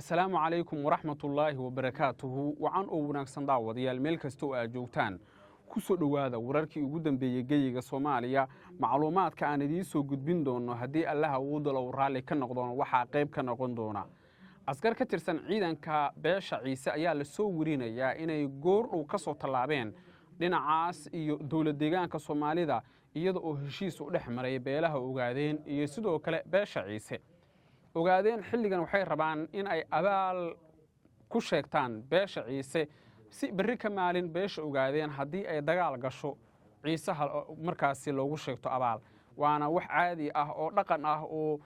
السلام عليكم ورحمة الله وبركاته وعن وناكسن داوديال meel kasta oo aad joogtaan ku soo dhawaada wararkii ugu dambeeyay geeyiga Soomaaliya macluumaadka aan idin soo gudbin doono hadii Allah uu dalo raali ka noqdo waxa qayb ka noqon doona askar ka tirsan ciidanka beesha Ciise ayaa la soo warinayaa inay goor uu ka soo talaabeen dhinacaas iyo dawlad deegaanka Soomaalida iyadoo oo heshiis u dhexmaray beelaha ogaadeen iyo sidoo kale beesha Ciise ogaadeen xilligan waxay rabaan in ay abaal ku sheegtaan beesha Ciise si bari ka maalin beesha ogaadeen hadii ay dagaal gasho Ciise markaas loogu sheegto abaal waana wax caadi ah oo dhaqan ah oo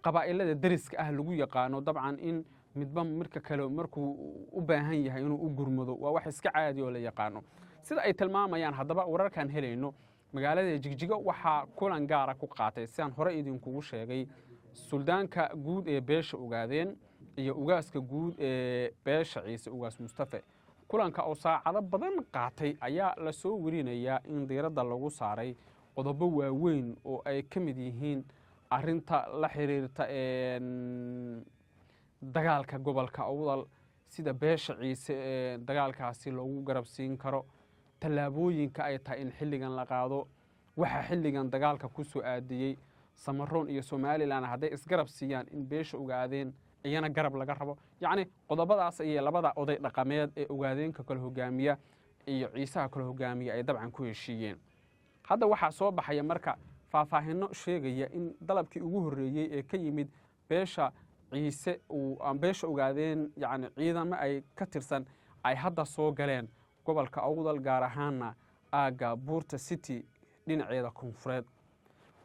qabaa'ilada dariska ah lagu yaqaano dabcan in midba marka kale markuu u baahan yahay inuu u gurmado waa wax iska caadi oo la yaqaano sida ay tilmaamayaan hadaba wararkan helayno magaalada Jigjiga waxa kulan gaar ah ku qaatay si aan hore idinkugu sheegay suldaanka guud ee beesha ogaadeen iyo ugaaska guud ee beesha Ciise ugaas Mustafa kulanka oo saacado badan qaatay ayaa la soo warinayaa in diiradda lagu saaray qodobo waaweyn oo ay ka mid yihiin arinta la xiriirta dagaalka gobolka Awdal sida beesha Ciise dagaalkaasi loogu garabsiin karo talaabooyinka ay tahay in xilligan la qaado waxa xilligan dagaalka ku soo aadiyay Samaroon iyo Somaliland haday isgarab siiyaan in beesha ogaadeen ayana garab laga rabo yaani qodobadaas ay labada oday dhaqameed ee ogaadeenka kala hogaamiya iyo Ciisaha kala hogaamiya ay dabcan ku heshiiyeen hadda waxa soo baxaya marka faahfaahino sheegaya in dalabkii ugu horeeyay ee ka yimid beesha Ciise oo beesha ogaadeen yaani ciidamo ay ka tirsan ay hadda soo galeen gobolka Awdal gaar ahaan aaga Buurta City dhinaceeda koonfureed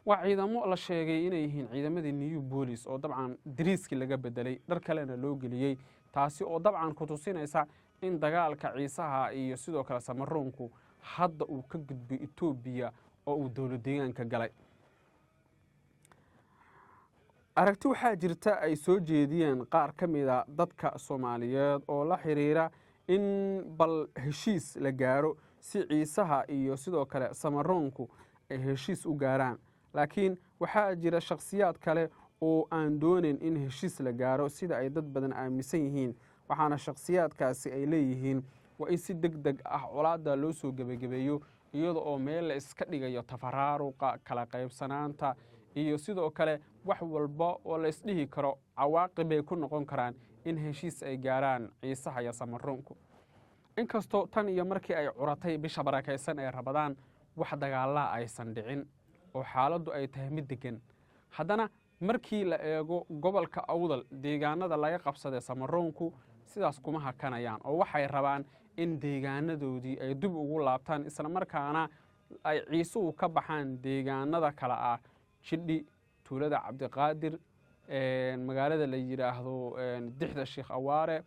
waa ciidamo la sheegay inay yihiin ciidamadii New Police oo dabcan diriiskii laga bedelay dhar kalena loo geliyay taasi oo dabcan ku tusinaysa in dagaalka Ciisaha iyo sidoo kale Samaroonku hadda uu ka gudbay Itoobiya oo uu dawlad deegaanka galay aragti waxa jirta ay soo jeediyeen qaar kamida dadka Soomaaliyeed oo la xiriira in bal heshiis la gaaro si Ciisaha iyo sidoo kale Samaroonku ay heshiis u gaaraan laakiin waxa jira shakhsiyaad kale oo aan doonin in heshiis la gaaro sida ay dad badan aaminsan yihiin waxaana shakhsiyaadkaasi ay leeyihiin waa in si degdeg ah colaada loo soo gabagabeeyo iyadoo oo meel la iska dhigayo tafaraaruqa kala qaybsanaanta iyo sidoo kale wax walba oo la isdhihi karo cawaaqib ay ku noqon karaan in heshiis ay gaaraan Ciisaha iyo Samaroonku inkastoo tan iyo markii ay curatay bisha barakaysan ee Ramadaan wax dagaala aysan dhicin oo xaaladdu ay tahay mid degan haddana markii la eego gobolka Awdal deegaanada laga qabsaday Samaroonku sidaas kuma hakanayaan oo waxay rabaan in deegaanadoodii ay dib ugu laabtaan isla markaana ay Ciisuhu ka baxaan deegaanada kala ah Jidhi tuulada Cabdiqaadir magaalada la yiraahdo Dixda Sheekh Awaare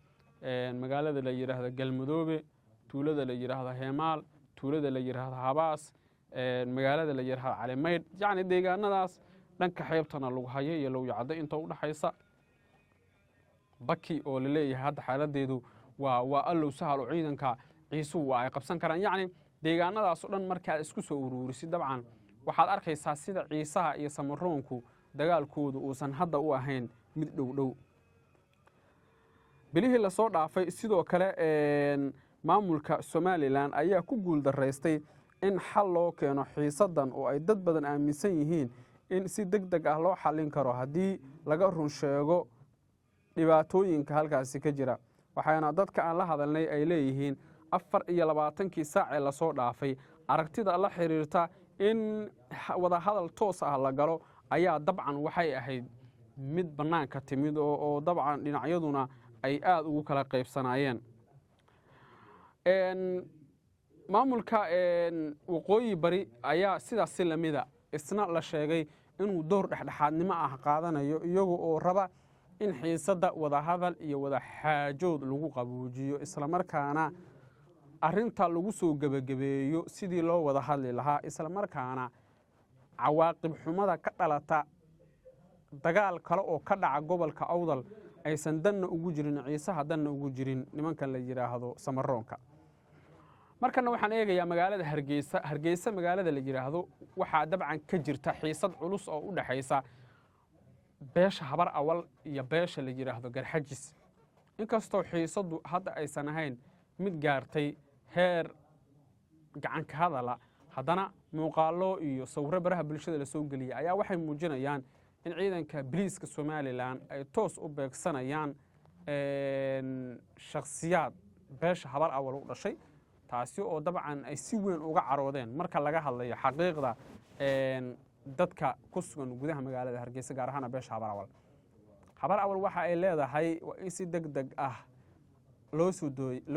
magaalada la yiraahdo Galmudoobe tuulada la yiraahdo Heemaal tuulada la yiraahdo Habaas magaalada la yiraahdo Calimayd yaani deegaanadaas dhanka xeebtana lagu hayay iyo lagu yacdo inta u dhaxaysa Baki oo la leeyahay hadda xaaladeedu waa allow sahal oo ciidanka Ciisuhu ay qabsan karaan yaani deegaanadaas oo dhan marka isku soo uruurisi dabcan waxaad arkaysaa sida Ciisaha iyo Samaroonku dagaalkoodu uusan hadda u ahayn mid dhow bilihii la soo dhaafay sidoo kale maamulka Somaliland ayaa ku guul dareystay in xal loo keeno xiisadan oo ay dad badan aaminsan yihiin in si degdeg ah loo xalin karo hadii laga run sheego dhibaatooyinka halkaasi ka jira waxaana dadka aan la hadalnay ay leeyihiin 24 saac ee la soo dhaafay aragtida la xiriirta in wada hadal toos ah la galo ayaa dabcan waxay ahayd mid banaanka timid oo dabcan dhinacyaduna ay aad ugu kala qaybsanaayeen maamulka waqooyi bari ayaa sidaas lamida isna la sheegay inuu door dhexdhexaadnimo ah qaadanayo iyaga oo raba in xiisada wada hadal iyo wada xaajood lagu qaboojiyo isla markaana arinta lagu soo gabagabeeyo sidii loo wada hadli lahaa isla markaana cawaaqib xumada ka dhalata dagaal kale oo ka dhaca gobolka Awdal aysan danna ugu jirin Ciisaha danna ugu jirin nimanka la yiraahdo Samaroonka markana waxaan eegayaa magaalada Hargeysa magaalada la yiraahdo waxa dabcan ka jirta xiisad culus oo u dhaxaysa beesha Habar Awal iyo beesha la yiraahdo Garxajis inkastoo xiisadu hadda aysan ahayn mid gaartay heer gacan ka hadala haddana muuqaallo iyo sawirro baraha bulshada la soo geliyay ayaa waxay muujinayaan in ciidanka biliiska Somaliland ay toos u beegsanayaan shakhsiyaad beesha habar awal u dhashay taasi oo dabcan ay si weyn uga caroodeen marka laga hadlayo xaqiiqda dadka ku sugan gudaha magaalada Hargeysa gaar ahaan beesha habar awal waxa ay leedahay waa in si degdeg ah loo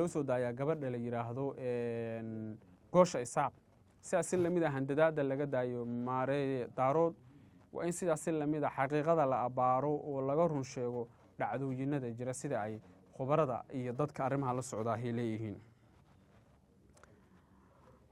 soo daayaa gabadha la yiraahdo Goosha Isaaq sidaas la mid ah handadaada laga daayo Maarey Daarood waa in sidaas la mid ah xaqiiqada la abaaro oo laga run sheego dhacdooyinada jira sida ay khubarada iyo dadka arrimaha la socda ay leeyihiin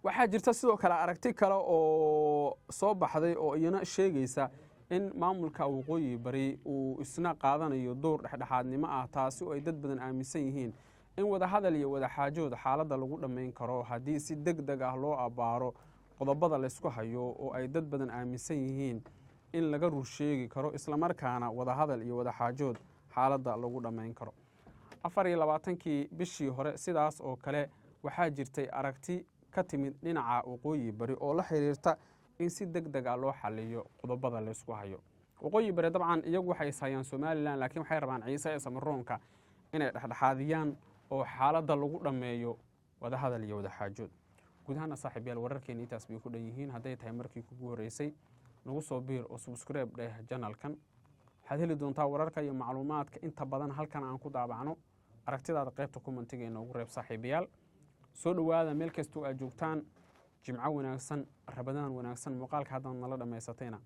waxaa jirta sidoo kale aragti kale oo soo baxday oo iyana sheegaysa in maamulka waqooyi bari uu isna qaadanayo door dhexdhexaadnimo ah taasi oo ay dad badan aaminsan yihiin in wada hadal iyo wada xaajood xaaladda lagu dhameyn karo haddii si degdeg ah loo abaaro qodobada la isku hayo oo ay dad badan aaminsan yihiin in laga rur sheegi karo isla markaana wada hadal iyo wada xaajood xaaladda lagu dhameyn karo 24kii bishii hore sidaas oo kale waxaa jirtay aragti ka timid dhinaca waqooyi bari oo la xiriirta in si degdeg ah loo xalliyo qodobada la isku hayo waqooyi bari dabcan iyagu waxay hayaan Somaliland laakiin waxay rabaan Ciise ee Samaroonka inay dhexdhexaadiyaan oo xaaladda lagu dhameeyo wada hadal iyo wada xaajood gudaha saaxiibayaal wararkeena intaas bay ku dhan yihiin haday tahay markii ugu horeysay nagu soo biir oo subscribe dheh channelkan waxaad heli doontaa wararka iyo macluumaadka inta badan halkan aan ku daabacno aragtidaada qaybta commentiga inoogu reeb saaxiibayaal soo dhawaada meel kasta oo aad joogtaan jimco wanaagsan rabadaan wanaagsan muuqaalka haddana nala dhameysatayna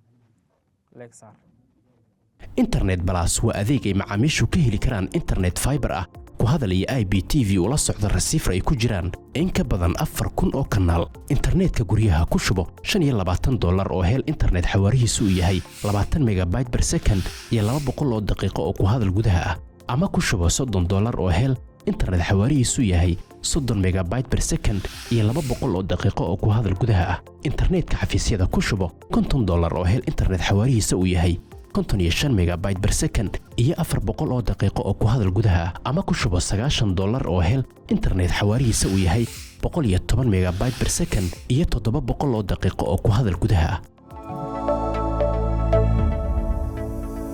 leexar internet plus waa adeeg ay macaamiishu ka heli karaan internet fiber ah ku hadal iyo IPTV ula socda receiver ay ku jiraan in ka badan 4,000 oo kanaal internetka guryaha ku shubo $25 oo hel internet xawaarihiisu yahay 20 megabyte per second iyo 200 oo daqiiqo oo ku hadal gudaha ah ama ku shubo $30 oo hel internet xawaarihiisu yahay 30 megabyte per second iyo 200 oo daqiiqo oo ku hadal gudaha ah internetka xafiisyada ku shubo $50 oo hel internet xawaarihiisu yahay 55 megabyte per second iyo 400 oo daqiiqo oo ku hadal gudaha ah ama ku shubo $90 oo hel internet xawaarihiisu yahay 110 megabyte per second iyo 700 oo daqiiqo oo ku hadal gudaha ah